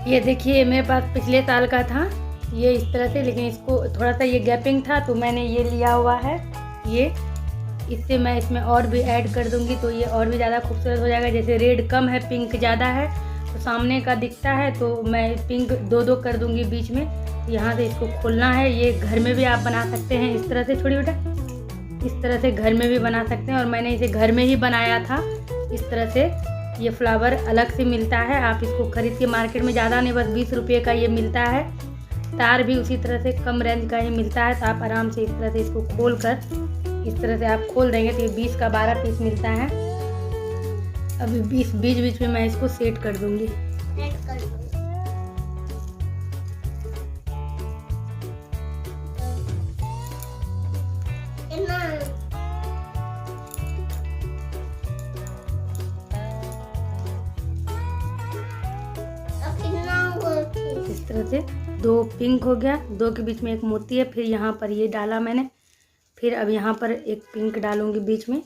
ये देखिए मेरे पास पिछले साल का था ये इस तरह से, लेकिन इसको थोड़ा सा ये गैपिंग था तो मैंने ये लिया हुआ है। ये इससे मैं इसमें और भी ऐड कर दूंगी तो ये और भी ज़्यादा खूबसूरत हो जाएगा। जैसे रेड कम है, पिंक ज़्यादा है, तो सामने का दिखता है तो मैं पिंक दो दो कर दूंगी बीच में। यहाँ से इसको खोलना है। ये घर में भी आप बना सकते हैं इस तरह से, छोटी बेटा, इस तरह से घर में भी बना सकते हैं। और मैंने इसे घर में ही बनाया था इस तरह से। ये फ्लावर अलग से मिलता है, आप इसको खरीद के मार्केट में ज़्यादा नहीं, बस 20 रुपये का ये मिलता है। तार भी उसी तरह से कम रेंज का ही मिलता है। तो आप आराम से इस तरह से इसको खोल कर, इस तरह से आप खोल देंगे तो ये 20 का 12 पीस मिलता है। अभी बीच बीच में मैं इसको सेट कर दूंगी। इस तरह से दो पिंक हो गया, दो के बीच में एक मोती है, फिर यहाँ पर ये डाला मैंने, फिर अब यहाँ पर एक पिंक डालूंगी बीच में।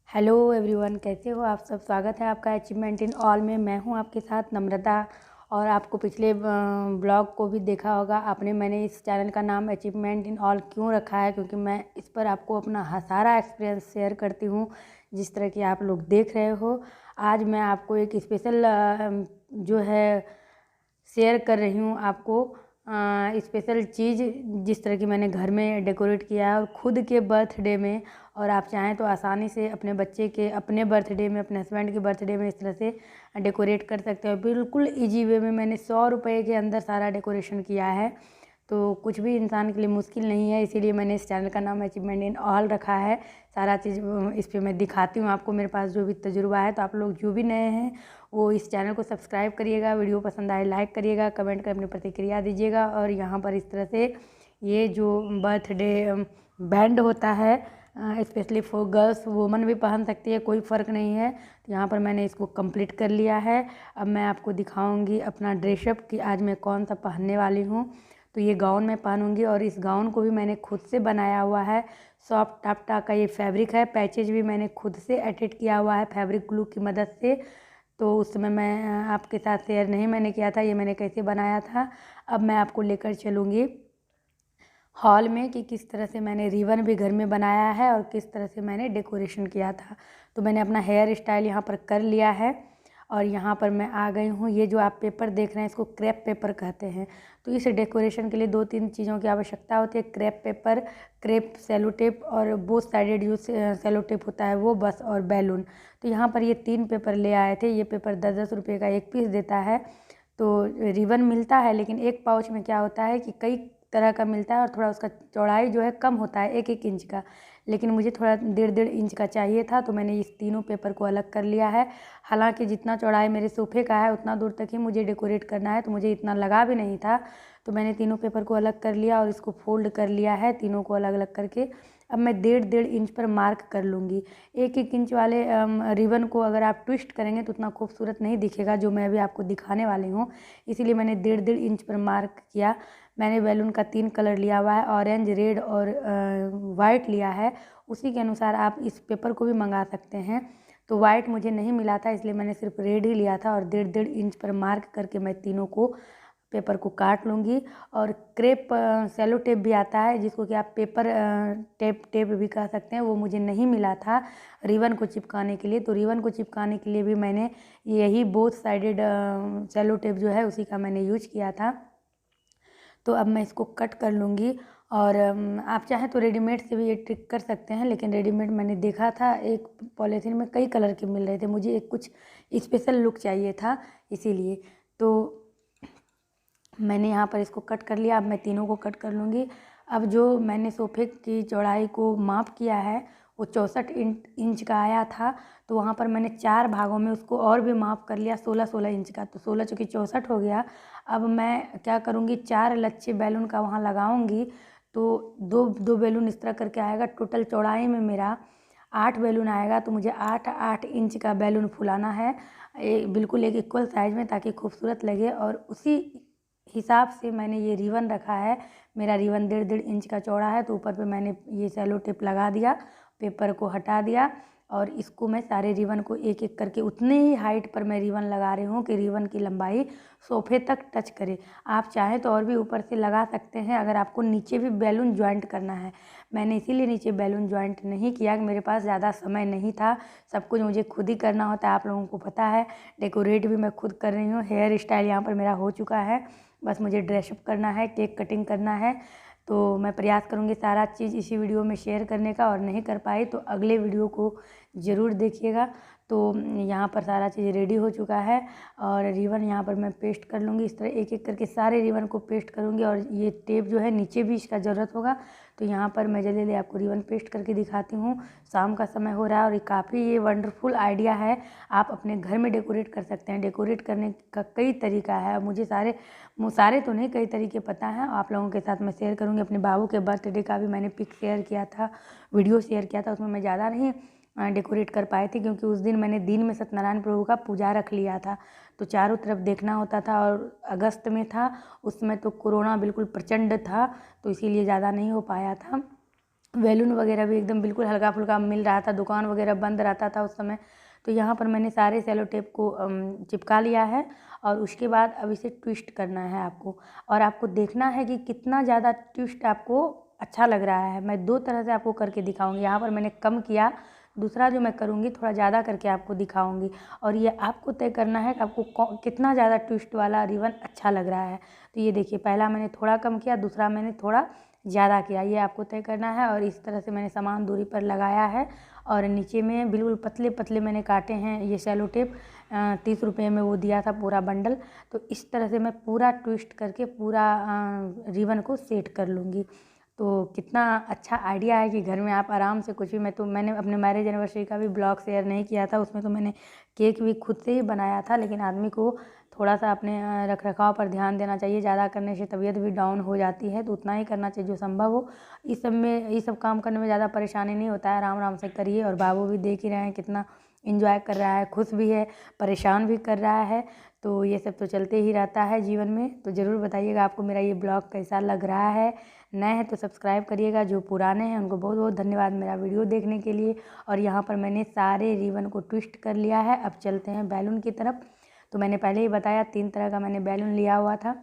हेलो एवरीवन, कैसे हो आप सब? स्वागत है आपका अचीवमेंट इन ऑल में। मैं हूँ आपके साथ नम्रता। और आपको पिछले ब्लॉग को भी देखा होगा आपने। मैंने इस चैनल का नाम अचीवमेंट इन ऑल क्यों रखा है, क्योंकि मैं इस पर आपको अपना सारा एक्सपीरियंस शेयर करती हूँ जिस तरह की आप लोग देख रहे हो। आज मैं आपको एक स्पेशल जो है शेयर कर रही हूँ आपको स्पेशल चीज़, जिस तरह की मैंने घर में डेकोरेट किया है और ख़ुद के बर्थडे में। और आप चाहें तो आसानी से अपने बच्चे के अपने बर्थडे में, अपने हस्बैंड के बर्थडे में इस तरह से डेकोरेट कर सकते हो। बिल्कुल इजी वे में मैंने 100 रुपये के अंदर सारा डेकोरेशन किया है। तो कुछ भी इंसान के लिए मुश्किल नहीं है, इसीलिए मैंने इस चैनल का नाम अचीवमेंट इन ऑल रखा है। सारा चीज़ इस पर मैं दिखाती हूँ आपको, मेरे पास जो भी तजुर्बा है। तो आप लोग जो भी नए हैं वो इस चैनल को सब्सक्राइब करिएगा, वीडियो पसंद आए लाइक करिएगा, कमेंट कर अपनी प्रतिक्रिया दीजिएगा। और यहाँ पर इस तरह से ये जो बर्थडे बैंड होता है स्पेशली फॉर गर्ल्स, वुमन भी पहन सकती है, कोई फ़र्क नहीं है। तो यहाँ पर मैंने इसको कंप्लीट कर लिया है। अब मैं आपको दिखाऊंगी अपना ड्रेसअप कि आज मैं कौन सा पहनने वाली हूँ। तो ये गाउन मैं पहनूंगी और इस गाउन को भी मैंने खुद से बनाया हुआ है। सॉफ्ट टापटा का ये फैब्रिक है। पैचेज भी मैंने खुद से एडिट किया हुआ है फैब्रिक ग्लू की मदद से। तो उस समय मैं आपके साथ शेयर नहीं मैंने किया था ये मैंने कैसे बनाया था। अब मैं आपको लेकर चलूँगी हॉल में कि किस तरह से मैंने रिबन भी घर में बनाया है और किस तरह से मैंने डेकोरेशन किया था। तो मैंने अपना हेयर स्टाइल यहाँ पर कर लिया है और यहाँ पर मैं आ गई हूँ। ये जो आप पेपर देख रहे हैं इसको क्रेप पेपर कहते हैं। तो इस डेकोरेशन के लिए 2-3 चीज़ों की आवश्यकता होती है। Crepe paper, crepe sellotape और बोथ साइडेड जो सेलो टेप होता है वो, बस, और बैलून। तो यहाँ पर ये 3 पेपर ले आए थे। ये पेपर 10-10 रुपये का एक पीस देता है। तो रिबन मिलता है, लेकिन एक पाउच में क्या होता है कि कई तरह का मिलता है और थोड़ा उसका चौड़ाई जो है कम होता है, 1-1 इंच का। लेकिन मुझे थोड़ा 1.5-1.5 इंच का चाहिए था, तो मैंने इस तीनों पेपर को अलग कर लिया है। हालांकि जितना चौड़ाई मेरे सोफ़े का है उतना दूर तक ही मुझे डेकोरेट करना है, तो मुझे इतना लगा भी नहीं था। तो मैंने तीनों पेपर को अलग कर लिया और इसको फोल्ड कर लिया है, तीनों को अलग अलग करके। अब मैं 1.5-1.5 इंच पर मार्क कर लूँगी। 1-1 इंच वाले रिबन को अगर आप ट्विस्ट करेंगे तो उतना खूबसूरत नहीं दिखेगा, जो मैं अभी आपको दिखाने वाली हूँ। इसीलिए मैंने 1.5-1.5 इंच पर मार्क किया। मैंने बैलून का 3 कलर लिया हुआ है, ऑरेंज, रेड और वाइट लिया है। उसी के अनुसार आप इस पेपर को भी मंगा सकते हैं। तो वाइट मुझे नहीं मिला था, इसलिए मैंने सिर्फ रेड ही लिया था और 1.5-1.5 इंच पर मार्क करके मैं तीनों को पेपर को काट लूँगी। और क्रेप सेलो टेप भी आता है, जिसको कि आप पेपर टेप भी कह सकते हैं, वो मुझे नहीं मिला था रिबन को चिपकाने के लिए। तो रिबन को चिपकाने के लिए भी मैंने यही बोथ साइडेड सेलो टेप जो है उसी का मैंने यूज किया था। तो अब मैं इसको कट कर लूँगी। और आप चाहें तो रेडीमेड से भी ये ट्रिक कर सकते हैं, लेकिन रेडीमेड मैंने देखा था एक पॉलीथीन में कई कलर के मिल रहे थे, मुझे एक कुछ स्पेशल लुक चाहिए था, इसीलिए तो मैंने यहाँ पर इसको कट कर लिया। अब मैं तीनों को कट कर लूँगी। अब जो मैंने सोफ़े की चौड़ाई को माप किया है वो 64 इंच का आया था। तो वहाँ पर मैंने 4 भागों में उसको और भी माप कर लिया 16-16 इंच का। तो 16 चूँकि 64 हो गया। अब मैं क्या करूँगी, 4 लच्छे बैलून का वहाँ लगाऊँगी। तो दो बैलून इस तरह करके आएगा। टोटल चौड़ाई में मेरा 8 बैलून आएगा। तो मुझे 8-8 इंच का बैलून फुलाना है बिल्कुल एक इक्वल साइज़ में, ताकि खूबसूरत लगे। और उसी हिसाब से मैंने ये रिबन रखा है। मेरा रिबन 1.5-1.5 इंच का चौड़ा है। तो ऊपर पे मैंने ये सेलो टेप लगा दिया, पेपर को हटा दिया और इसको मैं सारे रिबन को एक एक करके उतने ही हाइट पर मैं रिबन लगा रही हूँ कि रिबन की लंबाई सोफे तक टच करे। आप चाहें तो और भी ऊपर से लगा सकते हैं अगर आपको नीचे भी बैलून ज्वाइंट करना है। मैंने इसीलिए नीचे बैलून ज्वाइंट नहीं किया कि मेरे पास ज़्यादा समय नहीं था, सब कुछ मुझे खुद ही करना होता है, आप लोगों को पता है। डेकोरेट भी मैं खुद कर रही हूँ। हेयर स्टाइल यहाँ पर मेरा हो चुका है, बस मुझे ड्रेसअप करना है, केक कटिंग करना है। तो मैं प्रयास करूँगी सारा चीज़ इसी वीडियो में शेयर करने का, और नहीं कर पाई तो अगले वीडियो को ज़रूर देखिएगा। तो यहाँ पर सारा चीज़ रेडी हो चुका है और रिबन यहाँ पर मैं पेस्ट कर लूँगी। इस तरह एक एक करके सारे रिबन को पेस्ट करूँगी, और ये टेप जो है नीचे भी इसका ज़रूरत होगा। तो यहाँ पर मैं जल्दी जल्दी आपको रिबन पेस्ट करके दिखाती हूँ। शाम का समय हो रहा है और काफ़ी ये वंडरफुल आइडिया है। आप अपने घर में डेकोरेट कर सकते हैं। डेकोरेट करने का कई तरीका है, मुझे सारे तो नहीं, कई तरीके पता हैं। आप लोगों के साथ मैं शेयर करूँगी। अपने बाबू के बर्थडे का भी मैंने पिक शेयर किया था, वीडियो शेयर किया था। उसमें मैं ज़्यादा नहीं डेकोरेट कर पाए थे क्योंकि उस दिन मैंने दिन में सत्यनारायण प्रभु का पूजा रख लिया था, तो चारों तरफ देखना होता था, और अगस्त में था, उसमें तो कोरोना बिल्कुल प्रचंड था, तो इसीलिए ज़्यादा नहीं हो पाया था। बैलून वगैरह भी एकदम बिल्कुल हल्का फुल्का मिल रहा था, दुकान वगैरह बंद रहता था उस समय। तो यहाँ पर मैंने सारे सेलो टेप को चिपका लिया है, और उसके बाद अब इसे ट्विस्ट करना है आपको, और आपको देखना है कि कितना ज़्यादा ट्विस्ट आपको अच्छा लग रहा है। मैं दो तरह से आपको करके दिखाऊंगी। यहाँ पर मैंने कम किया, दूसरा जो मैं करूँगी थोड़ा ज़्यादा करके आपको दिखाऊंगी, और ये आपको तय करना है कि आपको कितना ज़्यादा ट्विस्ट वाला रिबन अच्छा लग रहा है। तो ये देखिए, पहला मैंने थोड़ा कम किया, दूसरा मैंने थोड़ा ज़्यादा किया, ये आपको तय करना है। और इस तरह से मैंने समान दूरी पर लगाया है, और नीचे में बिल्कुल पतले पतले मैंने काटे हैं ये सेलो टेप। 30 रुपये में वो दिया था पूरा बंडल। तो इस तरह से मैं पूरा ट्विस्ट करके पूरा रिबन को सेट कर लूँगी। तो कितना अच्छा आइडिया है कि घर में आप आराम से कुछ भी, मैंने अपने मैरिज एनिवर्सरी का भी ब्लॉग शेयर नहीं किया था, उसमें तो मैंने केक भी खुद से ही बनाया था। लेकिन आदमी को थोड़ा सा अपने रख रखाव पर ध्यान देना चाहिए, ज़्यादा करने से तबीयत भी डाउन हो जाती है, तो उतना ही करना चाहिए जो संभव हो। इस सब काम करने में ज़्यादा परेशानी नहीं होता है, आराम आराम से करिए। और बाबू भी देख ही रहे हैं कितना एंजॉय कर रहा है, खुश भी है, परेशान भी कर रहा है। तो ये सब तो चलते ही रहता है जीवन में। तो ज़रूर बताइएगा आपको मेरा ये ब्लॉग कैसा लग रहा है। नए हैं तो सब्सक्राइब करिएगा, जो पुराने हैं उनको बहुत बहुत धन्यवाद मेरा वीडियो देखने के लिए। और यहाँ पर मैंने सारे रिबन को ट्विस्ट कर लिया है। अब चलते हैं बैलून की तरफ। तो मैंने पहले ही बताया 3 तरह का मैंने बैलून लिया हुआ था,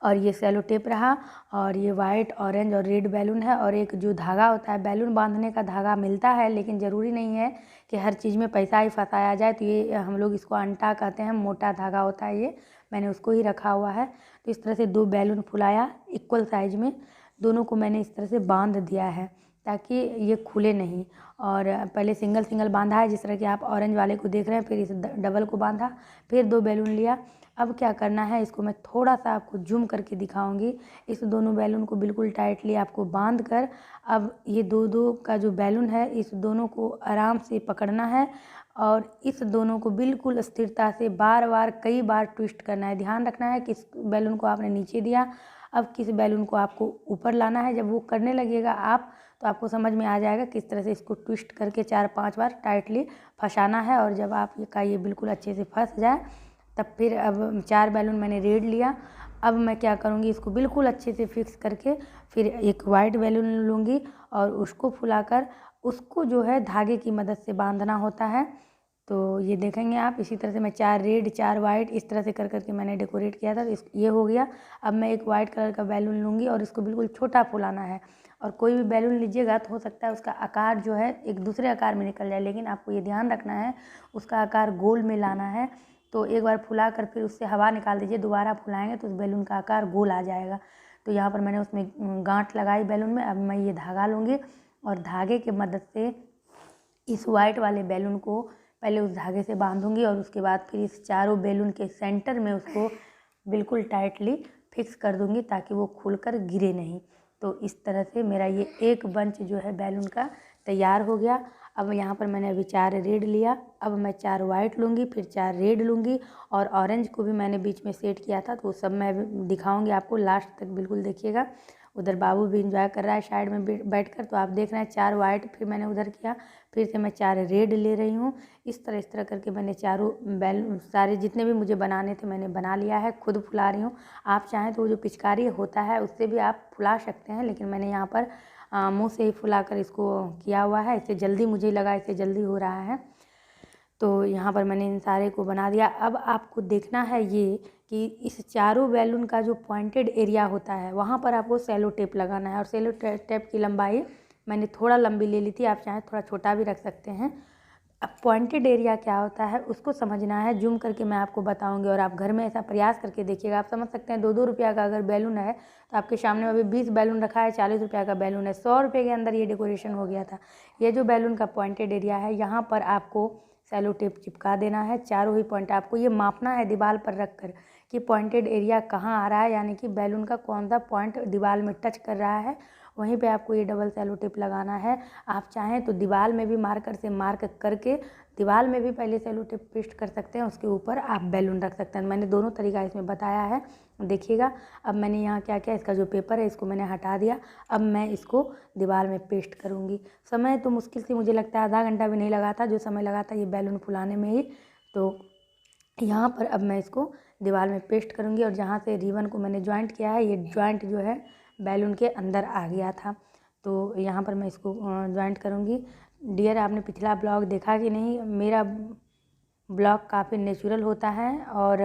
और ये सेलो टेप रहा, और ये वाइट, ऑरेंज और रेड बैलून है। और एक जो धागा होता है, बैलून बांधने का धागा मिलता है, लेकिन ज़रूरी नहीं है कि हर चीज़ में पैसा ही फंसाया जाए। तो ये हम लोग इसको अंटा कहते हैं, मोटा धागा होता है ये, मैंने उसको ही रखा हुआ है। तो इस तरह से 2 बैलून फुलाया इक्वल साइज में, दोनों को मैंने इस तरह से बांध दिया है ताकि ये खुले नहीं। और पहले सिंगल सिंगल बांधा है, जिस तरह कि आप ऑरेंज वाले को देख रहे हैं, फिर इस डबल को बांधा, फिर 2 बैलून लिया। अब क्या करना है, इसको मैं थोड़ा सा आपको जूम करके दिखाऊंगी। इस दोनों बैलून को बिल्कुल टाइटली आपको बांध कर, अब ये दो का जो बैलून है, इस दोनों को आराम से पकड़ना है, और इस दोनों को बिल्कुल स्थिरता से बार बार कई बार ट्विस्ट करना है। ध्यान रखना है कि इस बैलून को आपने नीचे दिया, अब किस बैलून को आपको ऊपर लाना है। जब वो करने लगेगा आप, तो आपको समझ में आ जाएगा किस तरह से इसको ट्विस्ट करके 4-5 बार टाइटली फंसाना है। और जब आप ये बिल्कुल अच्छे से फंस जाए, तब फिर अब 4 बैलून मैंने रेड लिया। अब मैं क्या करूँगी, इसको बिल्कुल अच्छे से फिक्स करके फिर एक वाइट बैलून लूँगी, और उसको फुलाकर उसको जो है धागे की मदद से बांधना होता है। तो ये देखेंगे आप, इसी तरह से मैं 4 रेड 4 वाइट इस तरह से कर करके मैंने डेकोरेट किया था। ये हो गया। अब मैं एक वाइट कलर का बैलून लूँगी, और इसको बिल्कुल छोटा फुलाना है। और कोई भी बैलून लीजिएगा तो हो सकता है उसका आकार जो है एक दूसरे आकार में निकल जाए, लेकिन आपको ये ध्यान रखना है उसका आकार गोल में लाना है। तो एक बार फुला कर फिर उससे हवा निकाल दीजिए, दोबारा फुलाएंगे तो उस बैलून का आकार गोल आ जाएगा। तो यहाँ पर मैंने उसमें गांठ लगाई बैलून में। अब मैं ये धागा लूँगी, और धागे की मदद से इस वाइट वाले बैलून को पहले उस धागे से बांधूंगी, और उसके बाद फिर इस चारों बैलून के सेंटर में उसको बिल्कुल टाइटली फिक्स कर दूंगी ताकि वो खुलकर गिरे नहीं। तो इस तरह से मेरा ये एक बंच जो है बैलून का तैयार हो गया। अब यहाँ पर मैंने अभी 4 रेड लिया, अब मैं 4 वाइट लूँगी, फिर 4 रेड लूँगी, और ऑरेंज को भी मैंने बीच में सेट किया था, तो सब मैं दिखाऊंगी आपको, लास्ट तक बिल्कुल देखिएगा। उधर बाबू भी इंजॉय कर रहा है साइड में बैठकर, तो आप देख रहे हैं 4 वाइट फिर मैंने उधर किया, फिर से मैं 4 रेड ले रही हूँ। इस तरह करके मैंने चारों बैलून सारे जितने भी मुझे बनाने थे मैंने बना लिया है, खुद फुला रही हूँ। आप चाहें तो वो जो पिचकारी होता है उससे भी आप फुला सकते हैं, लेकिन मैंने यहाँ पर मुँह से ही फुलाकर इसको किया हुआ है। इससे जल्दी मुझे लगा इससे जल्दी हो रहा है। तो यहाँ पर मैंने इन सारे को बना दिया। अब आपको देखना है ये कि इस चारों बैलून का जो पॉइंटेड एरिया होता है वहाँ पर आपको सेलो टेप लगाना है। और सेलो टेप की लंबाई मैंने थोड़ा लंबी ले ली थी, आप चाहें थोड़ा छोटा भी रख सकते हैं। अब पॉइंटेड एरिया क्या होता है उसको समझना है, जूम करके मैं आपको बताऊंगी और आप घर में ऐसा प्रयास करके देखिएगा। आप समझ सकते हैं 2-2 रुपया का अगर बैलून है तो आपके सामने अभी 20 बैलून रखा है, 40 रुपया का बैलून है, 100 रुपये के अंदर ये डेकोरेशन हो गया था। ये जो बैलून का पॉइंटेड एरिया है यहाँ पर आपको सेलो टेप चिपका देना है। चारों ही पॉइंट आपको ये मापना है दीवार पर रख कर कि पॉइंटेड एरिया कहाँ आ रहा है, यानी कि बैलून का कौन सा पॉइंट दीवार में टच कर रहा है, वहीं पे आपको ये डबल सेलो टेप लगाना है। आप चाहें तो दीवार में भी मार्कर से मार्क करके दीवार में भी पहले सेलो टेप पेस्ट कर सकते हैं, उसके ऊपर आप बैलून रख सकते हैं। मैंने दोनों तरीका इसमें बताया है, देखिएगा। अब मैंने यहाँ क्या किया, इसका जो पेपर है इसको मैंने हटा दिया। अब मैं इसको दीवार में पेस्ट करूँगी। समय तो मुश्किल से मुझे लगता है आधा घंटा भी नहीं लगा था, जो समय लगा था ये बैलून फुलाने में ही। तो यहाँ पर अब मैं इसको दीवार में पेस्ट करूँगी और जहाँ से रिबन को मैंने जॉइंट किया है ये जॉइंट जो है बैलून के अंदर आ गया था, तो यहाँ पर मैं इसको जॉइंट करूँगी। डियर, आपने पिछला ब्लॉग देखा कि नहीं? मेरा ब्लॉग काफ़ी नेचुरल होता है और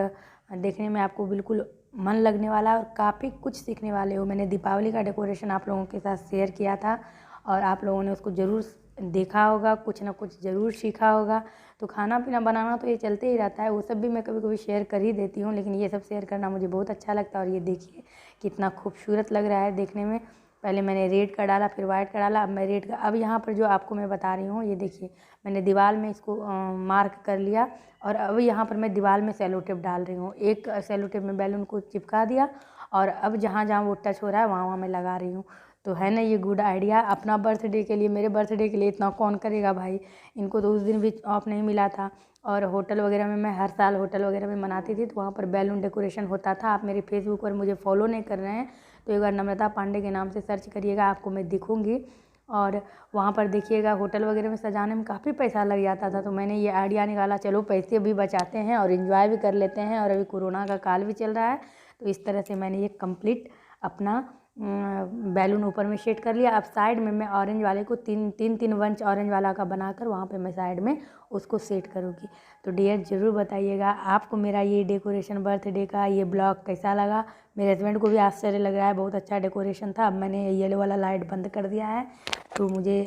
देखने में आपको बिल्कुल मन लगने वाला है और काफ़ी कुछ सीखने वाले हो। मैंने दीपावली का डेकोरेशन आप लोगों के साथ शेयर किया था और आप लोगों ने उसको ज़रूर देखा होगा, कुछ ना कुछ ज़रूर सीखा होगा। तो खाना पीना बनाना तो ये चलते ही रहता है, वो सब भी मैं कभी कभी शेयर कर ही देती हूँ, लेकिन ये सब शेयर करना मुझे बहुत अच्छा लगता है। और ये देखिए कितना खूबसूरत लग रहा है देखने में। पहले मैंने रेड का डाला, फिर वाइट का डाला, अब मैं रेड का। अब यहाँ पर जो आपको मैं बता रही हूँ, ये देखिए मैंने दीवार में इसको मार्क कर लिया और अब यहाँ पर मैं दीवार में सेलो टेप डाल रही हूँ। एक सेलो टेप में बैलून को चिपका दिया और अब जहाँ जहाँ वो टच हो रहा है वहाँ वहाँ मैं लगा रही हूँ। तो है ना ये गुड आइडिया? अपना बर्थडे के लिए, मेरे बर्थडे के लिए इतना कौन करेगा भाई। इनको तो उस दिन भी ऑफ नहीं मिला था और होटल वगैरह में, मैं हर साल होटल वगैरह में मनाती थी तो वहाँ पर बैलून डेकोरेशन होता था। आप मेरे फेसबुक पर मुझे फॉलो नहीं कर रहे हैं तो एक बार नम्रता पांडे के नाम से सर्च करिएगा, आपको मैं दिखूँगी। और वहाँ पर देखिएगा होटल वगैरह में सजाने में काफ़ी पैसा लग जाता था, तो मैंने ये आइडिया निकाला, चलो पैसे भी बचाते हैं और इन्जॉय भी कर लेते हैं। और अभी कोरोना का काल भी चल रहा है, तो इस तरह से मैंने ये कंप्लीट अपना बैलून ऊपर में सेट कर लिया। अब साइड में मैं ऑरेंज वाले को तीन बंच ऑरेंज वाला का बनाकर वहाँ पे मैं साइड में उसको सेट करूँगी। तो डियर ज़रूर बताइएगा आपको मेरा ये डेकोरेशन बर्थडे का ये ब्लॉग कैसा लगा। मेरे हस्बैंड को भी आश्चर्य लग रहा है, बहुत अच्छा डेकोरेशन था। अब मैंने येलो वाला लाइट बंद कर दिया है। तो मुझे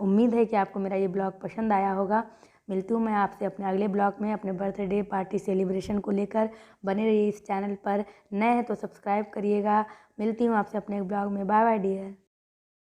उम्मीद है कि आपको मेरा ये ब्लॉग पसंद आया होगा। मिलती हूँ मैं आपसे अपने अगले ब्लॉग में अपने बर्थडे पार्टी सेलिब्रेशन को लेकर। बने रहिए इस चैनल पर, नए हैं तो सब्सक्राइब करिएगा। मिलती हूँ आपसे अपने एक ब्लॉग में। Bye bye dear.